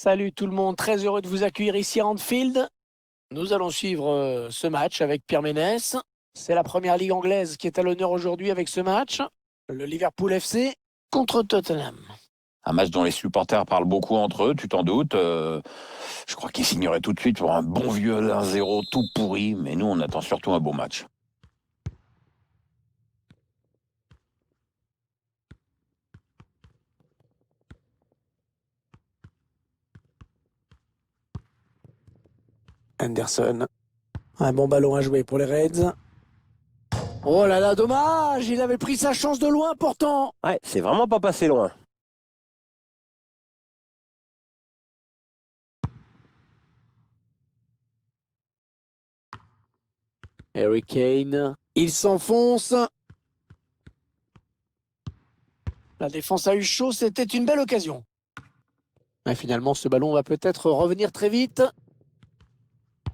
Salut tout le monde, très heureux de vous accueillir ici à Anfield. Nous allons suivre ce match avec Pierre Ménès. C'est la première ligue anglaise qui est à l'honneur aujourd'hui avec ce match. Le Liverpool FC contre Tottenham. Un match dont les supporters parlent beaucoup entre eux, tu t'en doutes. Je crois qu'ils signeraient tout de suite pour un bon vieux 1-0 tout pourri, mais nous on attend surtout un beau match. Henderson. Un bon ballon à jouer pour les Reds. Oh là là, dommage! Il avait pris sa chance de loin pourtant. Ouais, c'est vraiment pas passé loin. Harry Kane. Il s'enfonce. La défense a eu chaud, c'était une belle occasion. Et finalement, ce ballon va peut-être revenir très vite.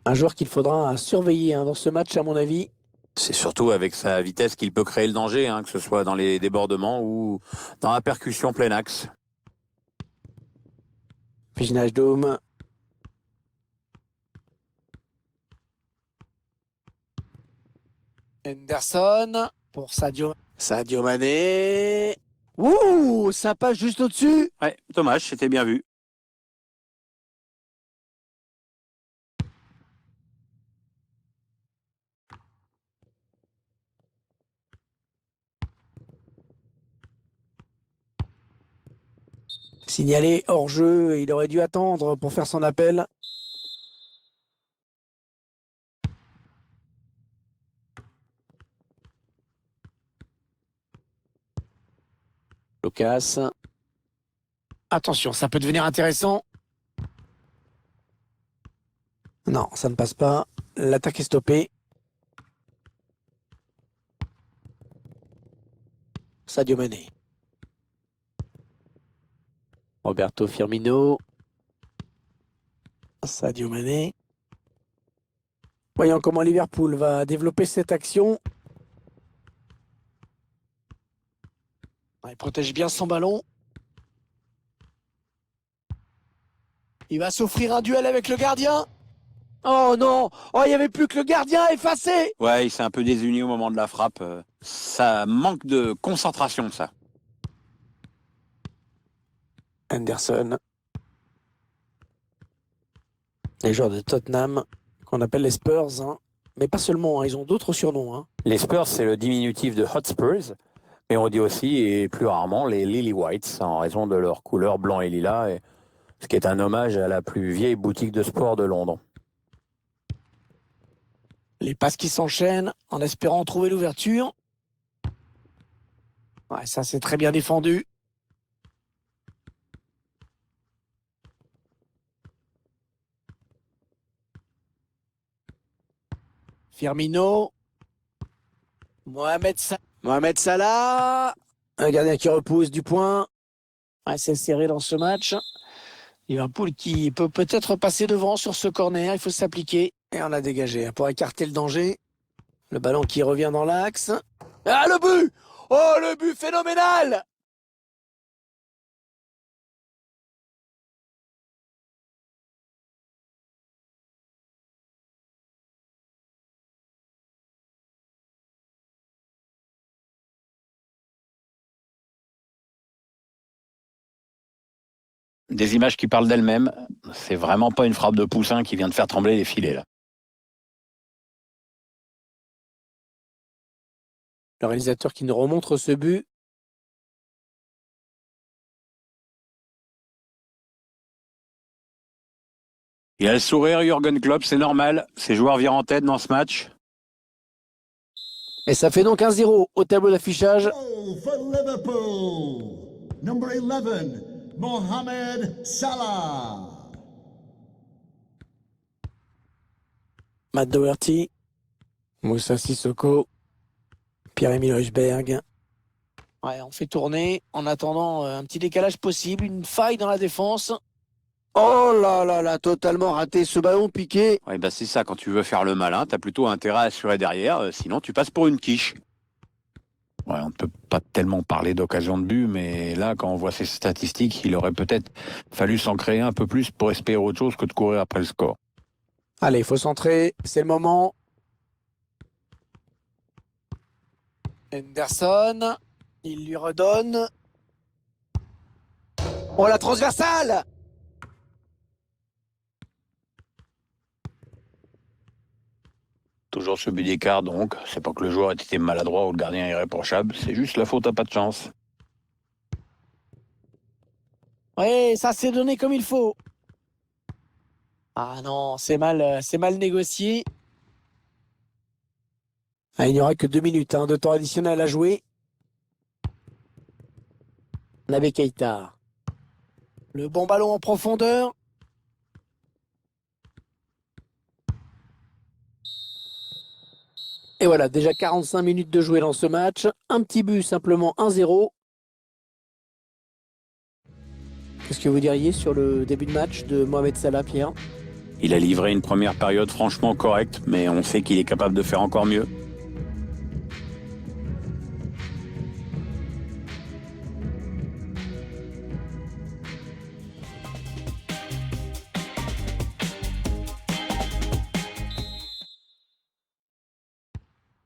Un joueur qu'il faudra surveiller dans ce match, à mon avis. C'est surtout avec sa vitesse qu'il peut créer le danger, que ce soit dans les débordements ou dans la percussion plein axe. Wijnaldum. Henderson pour Sadio Mané. Ouh, ça passe juste au-dessus. Ouais, dommage, c'était bien vu. Signalé hors jeu, il aurait dû attendre pour faire son appel. Lucas. Attention, ça peut devenir intéressant. Non, ça ne passe pas. L'attaque est stoppée. Sadio Mané. Roberto Firmino. Sadio Mané. Voyons comment Liverpool va développer cette action. Il protège bien son ballon. Il va s'offrir un duel avec le gardien. Oh non! Oh, il n'y avait plus que le gardien effacé! Ouais, il s'est un peu désuni au moment de la frappe. Ça manque de concentration, ça. Henderson. Les joueurs de Tottenham, qu'on appelle les Spurs, mais pas seulement, ils ont d'autres surnoms. Les Spurs, c'est le diminutif de Hotspurs, mais on dit aussi, et plus rarement, les Lily Whites, en raison de leur couleur blanc et lilas, ce qui est un hommage à la plus vieille boutique de sport de Londres. Les passes qui s'enchaînent en espérant trouver l'ouverture. Ouais, ça c'est très bien défendu. Firmino. Mohamed Salah. Un gardien qui repousse du point. Ouais, c'est serré dans ce match. Liverpool qui peut peut-être passer devant sur ce corner. Il faut s'appliquer. Et on a dégagé pour écarter le danger. Le ballon qui revient dans l'axe. Ah, le but! Oh, le but phénoménal! Des images qui parlent d'elles-mêmes. C'est vraiment pas une frappe de poussin qui vient de faire trembler les filets, là. Le réalisateur qui nous remontre ce but. Il a le sourire, Jürgen Klopp, c'est normal. Ses joueurs virent en tête dans ce match. Et ça fait donc 1-0 au tableau d'affichage. For Liverpool, number 11, Mohamed Salah. Matt Doherty. Moussa Sissoko. Pierre-Emile Højbjerg. Ouais, on fait tourner en attendant un petit décalage possible, une faille dans la défense. Oh là là là, totalement raté ce ballon piqué. Ouais, bah c'est ça, quand tu veux faire le malin, t'as plutôt intérêt à assurer derrière, sinon tu passes pour une quiche. Ouais, on ne peut pas tellement parler d'occasion de but, mais là, quand on voit ces statistiques, il aurait peut-être fallu s'en créer un peu plus pour espérer autre chose que de courir après le score. Allez, il faut centrer. C'est le moment. Henderson. Il lui redonne. Oh, la transversale! Toujours ce but d'écart, donc. C'est pas que le joueur ait été maladroit ou le gardien irréprochable, c'est juste la faute à pas de chance. Oui, ça s'est donné comme il faut. Ah non, c'est mal négocié. Ah, il n'y aura que 2 minutes de temps additionnel à jouer. Naby Keita. Le bon ballon en profondeur. Et voilà, déjà 45 minutes de jouer dans ce match. Un petit but, simplement 1-0. Qu'est-ce que vous diriez sur le début de match de Mohamed Salah, Pierre? Il a livré une première période franchement correcte, mais on sait qu'il est capable de faire encore mieux.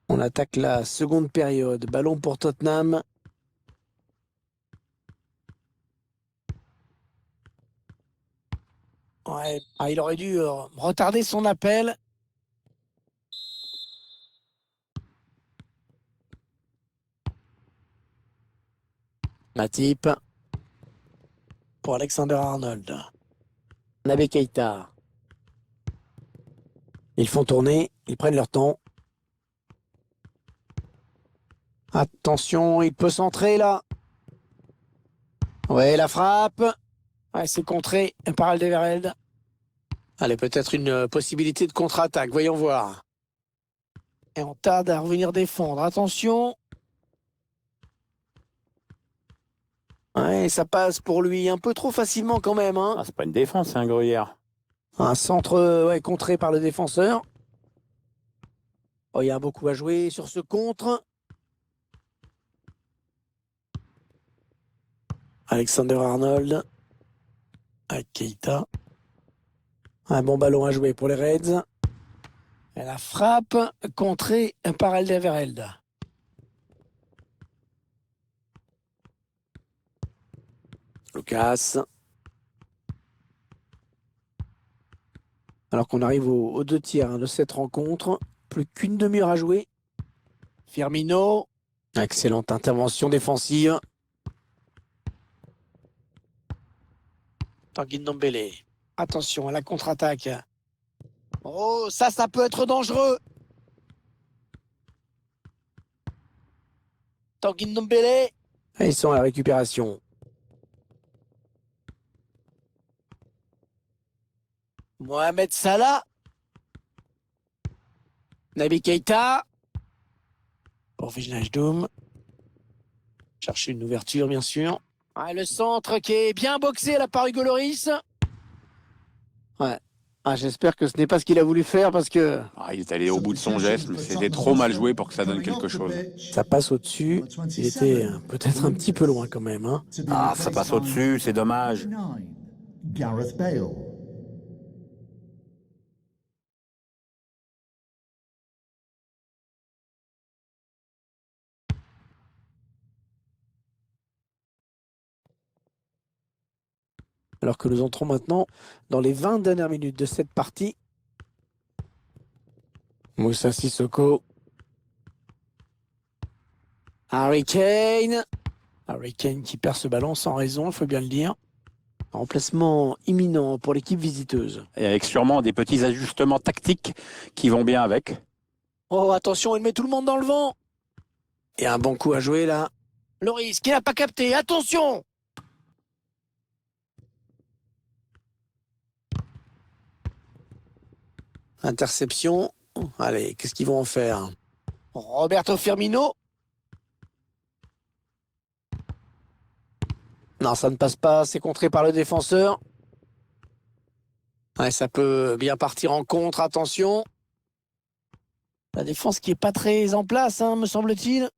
On attaque la seconde période. Ballon pour Tottenham. Ouais. Ah, il aurait dû retarder son appel. Matip. Pour Alexander-Arnold. Naby Keita. Ils font tourner. Ils prennent leur temps. Attention, il peut centrer là. Ouais, la frappe. Ouais, c'est contré par Alderweireld. Allez, peut-être une possibilité de contre-attaque. Voyons voir. Et on tarde à revenir défendre. Attention. Ouais, ça passe pour lui un peu trop facilement quand même. Ah, c'est pas une défense, c'est un gruyère. Un centre ouais, contré par le défenseur. Oh, il y a beaucoup à jouer sur ce contre. Alexander-Arnold. Avec Keita. Un bon ballon à jouer pour les Reds. Et la frappe contrée par Alderweireld. Lucas. Alors qu'on arrive aux 2 tiers de cette rencontre. Plus qu'une demi-heure à jouer. Firmino. Excellente intervention défensive. Tanguy Ndombele. Attention à la contre-attaque. Oh, ça peut être dangereux. Tanguy Ndombele. Et ils sont à la récupération. Mohamed Salah. Naby Keita. Pour Wijnaldum. Chercher une ouverture, bien sûr. Ah, le centre qui est bien boxé là par Hugo Lloris. Ouais. Ah, j'espère que ce n'est pas ce qu'il a voulu faire parce que Ah, il est allé au bout de son geste, mais c'était trop mal joué pour que ça donne quelque chose. ça passe au-dessus. Il était peut-être un petit peu loin quand même. Ah, ça passe au-dessus, c'est dommage. Gareth Bale. Alors que nous entrons maintenant dans les 20 dernières minutes de cette partie. Moussa Sissoko. Harry Kane. Harry Kane qui perd ce ballon sans raison, il faut bien le dire. Remplacement imminent pour l'équipe visiteuse. Et avec sûrement des petits ajustements tactiques qui vont bien avec. Oh, attention, il met tout le monde dans le vent. Et un bon coup à jouer là. Lloris qui n'a pas capté, attention! Interception. Allez, qu'est-ce qu'ils vont en faire? Roberto Firmino. Non, ça ne passe pas, c'est contré par le défenseur. Ouais, ça peut bien partir en contre, attention. La défense qui est pas très en place, me semble-t-il.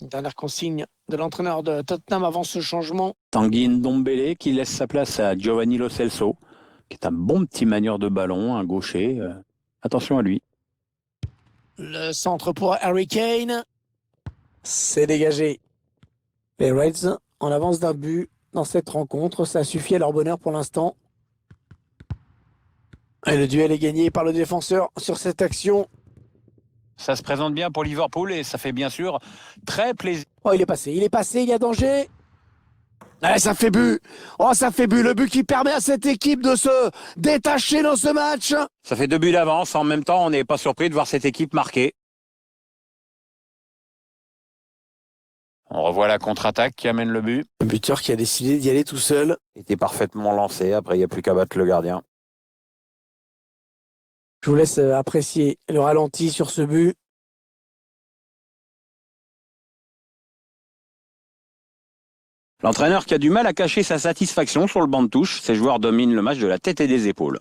Dernière consigne de l'entraîneur de Tottenham avant ce changement. Tanguy Ndombele qui laisse sa place à Giovanni Lo Celso, qui est un bon petit manieur de ballon, un gaucher. Attention à lui. Le centre pour Harry Kane. C'est dégagé. Les Reds en avance d'un but dans cette rencontre. Ça suffit à leur bonheur pour l'instant. Et le duel est gagné par le défenseur sur cette action. Ça se présente bien pour Liverpool et ça fait bien sûr très plaisir. Oh, il est passé, il y a danger. Allez, ça fait but. Oh, ça fait but. Le but qui permet à cette équipe de se détacher dans ce match. Ça fait 2 buts d'avance. En même temps, on n'est pas surpris de voir cette équipe marquer. On revoit la contre-attaque qui amène le but. Le buteur qui a décidé d'y aller tout seul. Il était parfaitement lancé. Après, il n'y a plus qu'à battre le gardien. Je vous laisse apprécier le ralenti sur ce but. L'entraîneur qui a du mal à cacher sa satisfaction sur le banc de touche. Ses joueurs dominent le match de la tête et des épaules.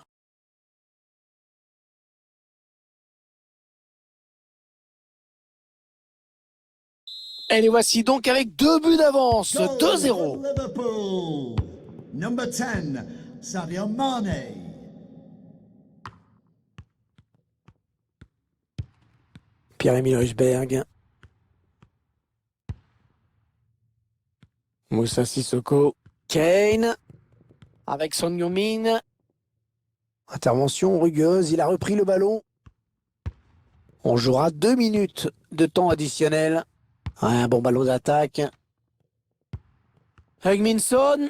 Et les voici donc avec 2 buts d'avance. Goal 2-0. for Liverpool. Number 10, Sadio Mane. Pierre-Emile Højbjerg. Moussa Sissoko. Kane. Avec Son Heung-min. Intervention rugueuse. Il a repris le ballon. On jouera 2 minutes de temps additionnel. Un bon ballon d'attaque. Heung-min Son.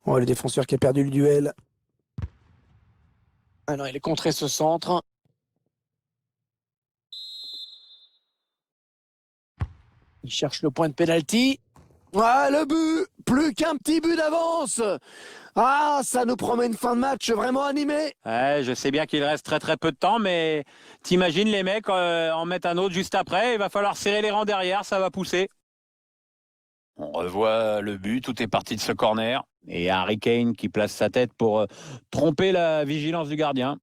Oh, le défenseur qui a perdu le duel. Ah non, il est contré ce centre. Il cherche le point de pénalty. Ah, le but! Plus qu'un petit but d'avance! Ah, ça nous promet une fin de match vraiment animée. Ouais, je sais bien qu'il reste très très peu de temps, mais t'imagines les mecs en mettent un autre juste après. Il va falloir serrer les rangs derrière, ça va pousser. On revoit le but. Tout est parti de ce corner. Et Harry Kane qui place sa tête pour tromper la vigilance du gardien.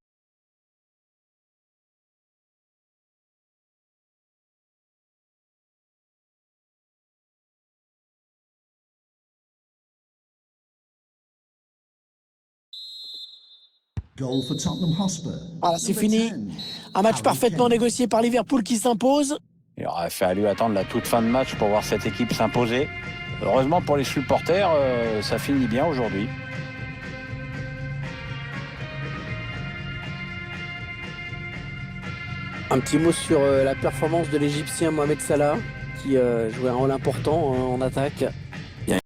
Goal for Tottenham Hotspur. Voilà, c'est Number fini. 10, Un match Harry parfaitement Kane. négocié par Liverpool qui s'impose. Il aurait fallu attendre la toute fin de match pour voir cette équipe s'imposer. Heureusement pour les supporters, ça finit bien aujourd'hui. Un petit mot sur la performance de l'Égyptien Mohamed Salah qui jouait un rôle important en attaque.